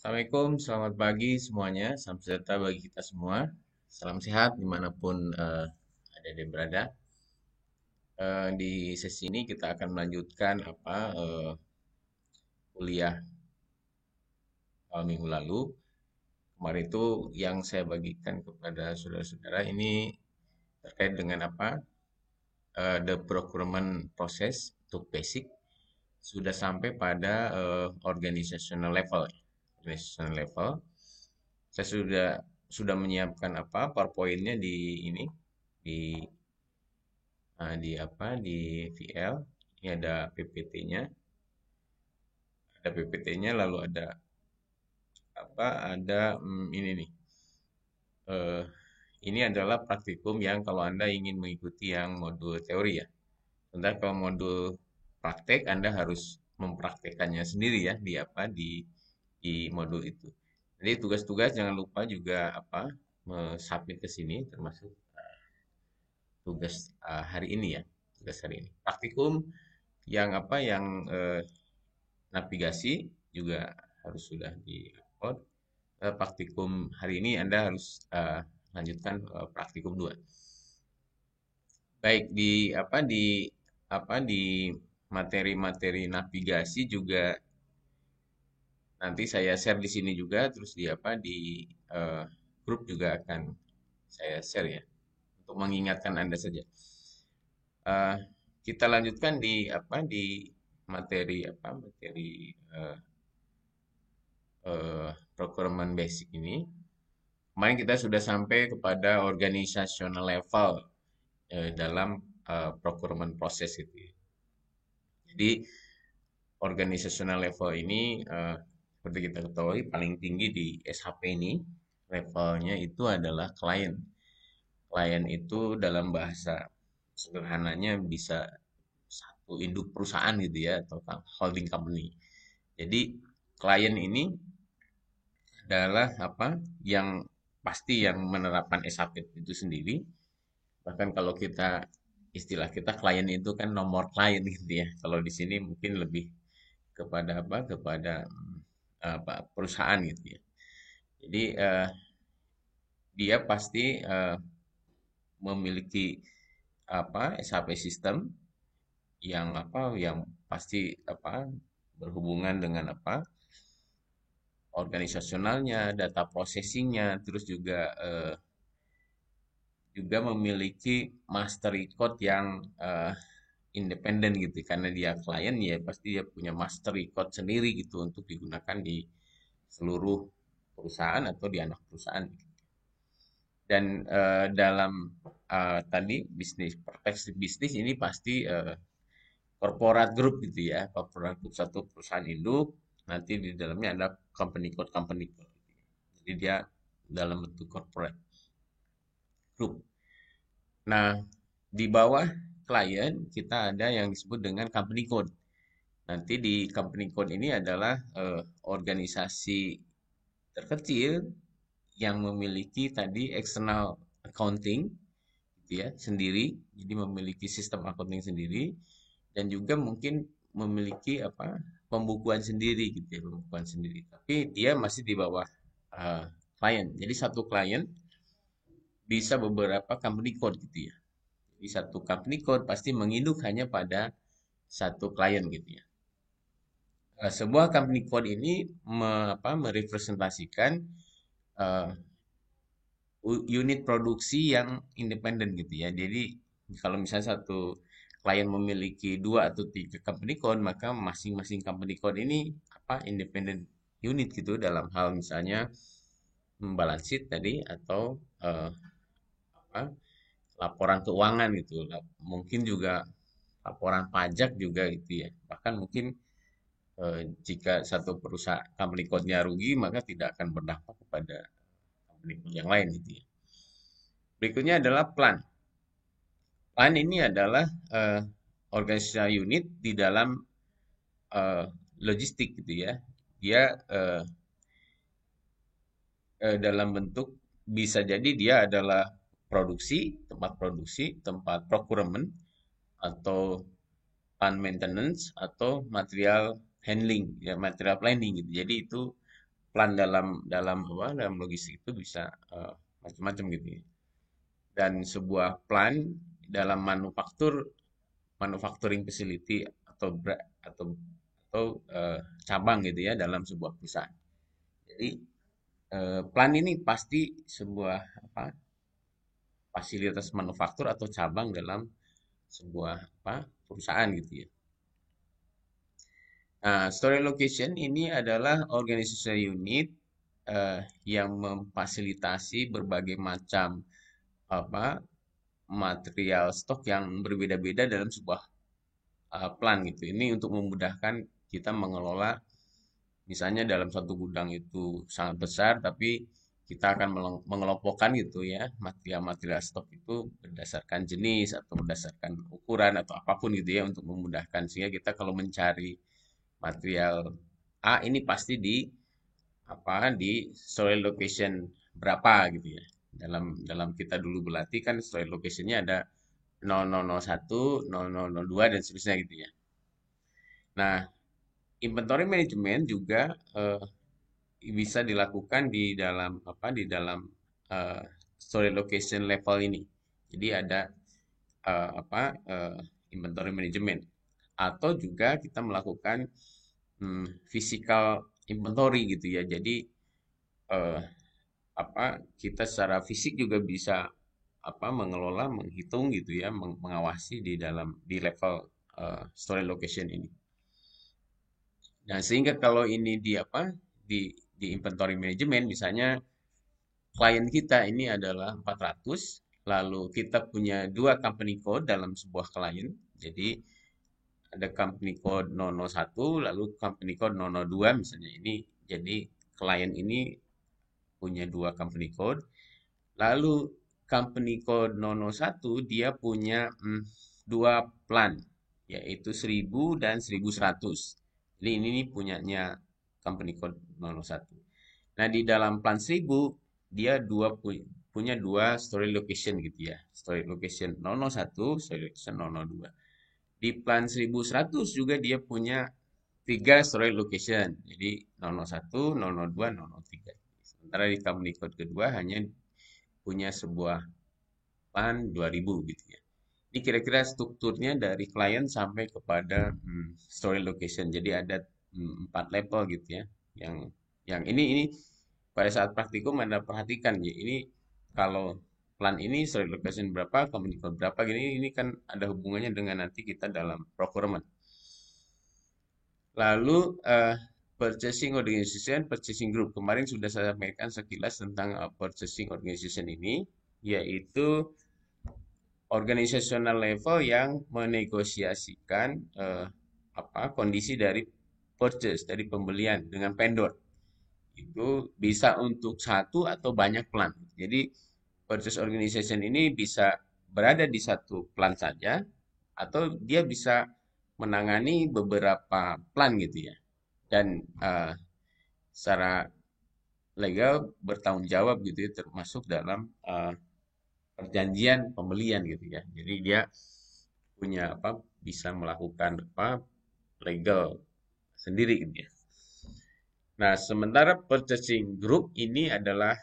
Assalamualaikum, selamat pagi semuanya. Salam sejahtera bagi kita semua. Salam sehat dimanapun ada dan berada. Di sesi ini kita akan melanjutkan kuliah minggu lalu. Kemarin itu yang saya bagikan kepada saudara-saudara ini terkait dengan the procurement process untuk basic sudah sampai pada organizational level. Organizational level. Saya sudah menyiapkan PowerPoint-nya di ini di di VL. Ini ada PPT-nya, lalu ada ini nih. Eh, ini adalah praktikum yang kalau Anda ingin mengikuti yang modul teori ya. Sementara kalau modul praktek Anda harus mempraktekannya sendiri ya di modul itu. Jadi tugas-tugas jangan lupa juga submit ke sini termasuk tugas hari ini ya, tugas hari ini. Praktikum yang navigasi juga harus sudah di-upload. Praktikum hari ini Anda harus lanjutkan praktikum 2. Baik di materi-materi navigasi juga nanti saya share di sini juga, terus di grup juga akan saya share ya untuk mengingatkan Anda saja. Eh, kita lanjutkan di materi eh, procurement basic ini. Kemarin kita sudah sampai kepada organizational level dalam procurement process itu. Jadi organizational level ini seperti kita ketahui paling tinggi di SHP ini levelnya itu adalah klien. Klien itu dalam bahasa sederhananya bisa satu induk perusahaan gitu ya atau holding company. Jadi klien ini adalah yang pasti yang menerapkan SAP itu sendiri. Bahkan kalau istilah kita klien itu kan nomor klien gitu ya. Kalau di sini mungkin lebih kepada perusahaan gitu ya. Jadi dia pasti memiliki SAP sistem yang pasti berhubungan dengan organisasionalnya, data processingnya, terus juga memiliki master record yang independen gitu karena dia klien ya pasti dia punya master record sendiri gitu untuk digunakan di seluruh perusahaan atau di anak perusahaan dan dalam tadi bisnis perspektif bisnis ini pasti corporate group gitu ya corporate group satu perusahaan induk nanti di dalamnya ada company code jadi dia dalam bentuk corporate group. Nah, di bawah klien kita ada yang disebut dengan company code. Nanti di company code ini adalah organisasi terkecil yang memiliki tadi external accounting gitu ya, sendiri. Jadi memiliki sistem accounting sendiri dan juga mungkin memiliki pembukuan sendiri gitu ya, pembukuan sendiri. Tapi dia masih di bawah klien. Jadi satu klien bisa beberapa company code gitu ya. Di satu company code pasti menginduk hanya pada satu klien gitu ya. Sebuah company code ini merepresentasikan uh, unit produksi yang independen gitu ya. Jadi kalau misalnya satu klien memiliki dua atau tiga company code, maka masing-masing company code ini independen unit gitu dalam hal misalnya balance sheet tadi atau apa laporan keuangan gitu. Mungkin juga laporan pajak juga gitu ya. Bahkan mungkin jika satu perusahaan company code-nya rugi, maka tidak akan berdampak kepada company code yang lain gitu ya. Berikutnya adalah plan. Plan ini adalah organisasi unit di dalam logistik gitu ya. Dia dalam bentuk bisa jadi dia adalah tempat produksi, tempat procurement, atau plant maintenance, atau material handling, ya material planning gitu. Jadi itu plan dalam logistik itu bisa macam-macam gitu ya. Dan sebuah plan dalam manufacturing facility atau cabang gitu ya dalam sebuah perusahaan. Jadi plan ini pasti sebuah apa fasilitas manufaktur atau cabang dalam sebuah perusahaan gitu ya. Nah, storage location ini adalah organizational unit yang memfasilitasi berbagai macam apa material stok yang berbeda-beda dalam sebuah plan gitu. Ini untuk memudahkan kita mengelola, misalnya dalam satu gudang itu sangat besar, tapi kita akan mengelompokkan gitu ya material-material stok itu berdasarkan jenis atau berdasarkan ukuran atau apapun gitu ya untuk memudahkan sehingga kita kalau mencari material A ini pasti di storage location berapa gitu ya. Dalam kita dulu berlatih kan storage locationnya ada 0001, 0002 dan seterusnya gitu ya. Nah, inventory management juga bisa dilakukan di dalam eh, storage location level ini. Jadi ada inventory management atau juga kita melakukan physical inventory gitu ya. Jadi eh, kita secara fisik juga bisa mengelola, menghitung gitu ya, mengawasi di level storage location ini. Nah, sehingga kalau ini di inventory management misalnya klien kita ini adalah 400, lalu kita punya dua company code dalam sebuah klien. Jadi ada company code 001 lalu company code 002 misalnya ini. Jadi klien ini punya dua company code. Lalu company code 001 dia punya dua plan yaitu 1000 dan 1100. Jadi ini nih punyanya company code 001. Nah, di dalam plan 1000 dia punya dua storage location gitu ya. Storage location 001, storage location 002. Di plan 1100 juga dia punya tiga storage location. Jadi 001, 002, 003. Sementara di company code kedua hanya punya sebuah plan 2000 gitu ya. Ini kira-kira strukturnya dari klien sampai kepada storage location. Jadi ada 4 level gitu ya. Yang ini pada saat praktikum Anda perhatikan ya. Ini kalau plan ini storage location berapa, company code berapa gini, ini kan ada hubungannya dengan nanti kita dalam procurement. Lalu purchasing organization, purchasing group. Kemarin sudah saya sampaikan sekilas tentang purchasing organization ini, yaitu organizational level yang menegosiasikan kondisi dari purchase, dari pembelian dengan vendor. Itu bisa untuk satu atau banyak plan. Jadi purchase organization ini bisa berada di satu plan saja atau dia bisa menangani beberapa plan gitu ya. Dan secara legal bertanggung jawab gitu ya termasuk dalam perjanjian pembelian gitu ya. Jadi dia punya bisa melakukan legal sendiri gitu ya. Nah, sementara purchasing group ini adalah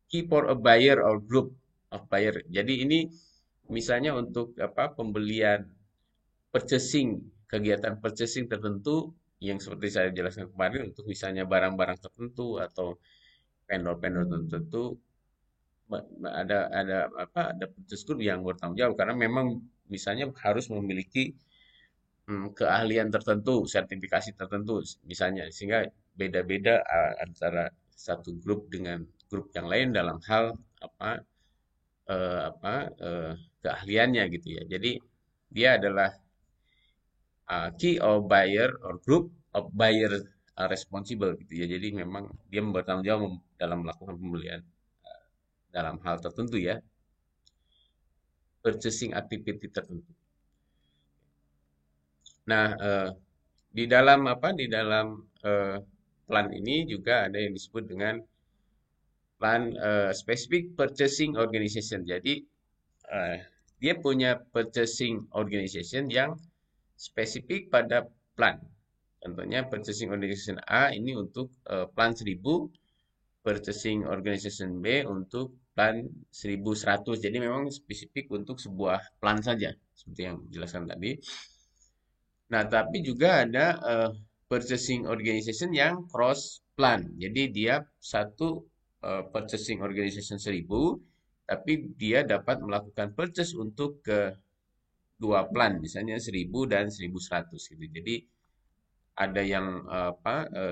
key for a buyer or group of buyer. Jadi ini misalnya untuk pembelian purchasing, kegiatan purchasing tertentu yang seperti saya jelaskan kemarin untuk misalnya barang-barang tertentu atau vendor-vendor tertentu ada purchase group yang bertanggung jawab karena memang misalnya harus memiliki keahlian tertentu, sertifikasi tertentu misalnya sehingga beda-beda antara satu grup dengan grup yang lain dalam hal apa eh, apa eh, keahliannya gitu ya. Jadi dia adalah key or buyer or group of buyer responsible gitu ya. Jadi memang dia bertanggung jawab dalam melakukan pembelian dalam hal tertentu ya, purchasing activity tertentu. Nah, di dalam plan ini juga ada yang disebut dengan plan specific purchasing organization. Jadi dia punya purchasing organization yang spesifik pada plan. Contohnya Purchasing Organization A ini untuk plan 1000, Purchasing Organization B untuk plan 1100. Jadi memang spesifik untuk sebuah plan saja, seperti yang dijelaskan tadi. Nah, tapi juga ada purchasing organization yang cross plan. Jadi dia satu purchasing organization 1000, tapi dia dapat melakukan purchase untuk ke dua plan, misalnya 1000 dan 1100 gitu. Jadi ada yang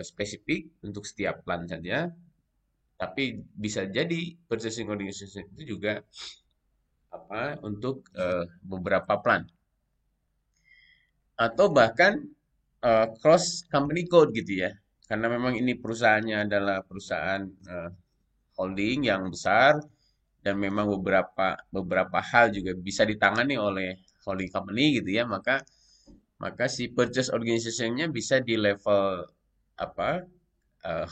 spesifik untuk setiap plan saja, tapi bisa jadi purchasing organization itu juga untuk beberapa plan atau bahkan cross company code gitu ya. Karena memang ini perusahaannya adalah perusahaan holding yang besar dan memang beberapa beberapa hal juga bisa ditangani oleh holding company gitu ya, maka maka si purchase organization-nya bisa di level apa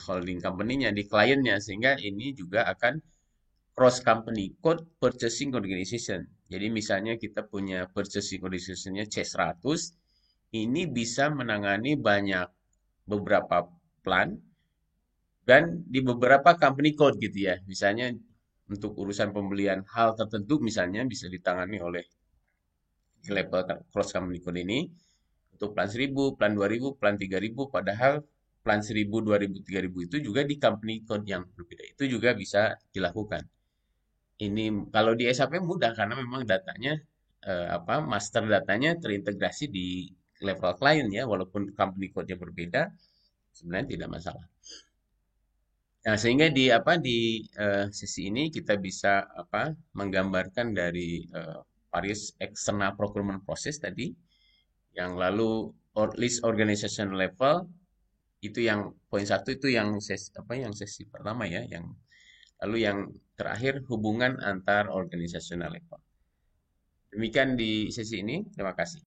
holding company-nya di kliennya, sehingga ini juga akan cross company code purchasing organization. Jadi misalnya kita punya purchasing organization-nya C100, ini bisa menangani banyak beberapa plan dan di beberapa company code gitu ya. Misalnya untuk urusan pembelian hal tertentu misalnya bisa ditangani oleh level cross company code ini untuk plan 1000, plan 2000, plan 3000, padahal plan 1000, 2000, 3000 itu juga di company code yang berbeda. Itu juga bisa dilakukan. Ini kalau di SAP mudah karena memang datanya master datanya terintegrasi di level klien ya, walaupun company code-nya berbeda, sebenarnya tidak masalah. Nah, sehingga di sesi ini kita bisa menggambarkan dari various external procurement process tadi, yang lalu list organization level itu yang poin satu itu yang sesi pertama ya, yang lalu yang terakhir hubungan antar organizational level. Demikian di sesi ini. Terima kasih.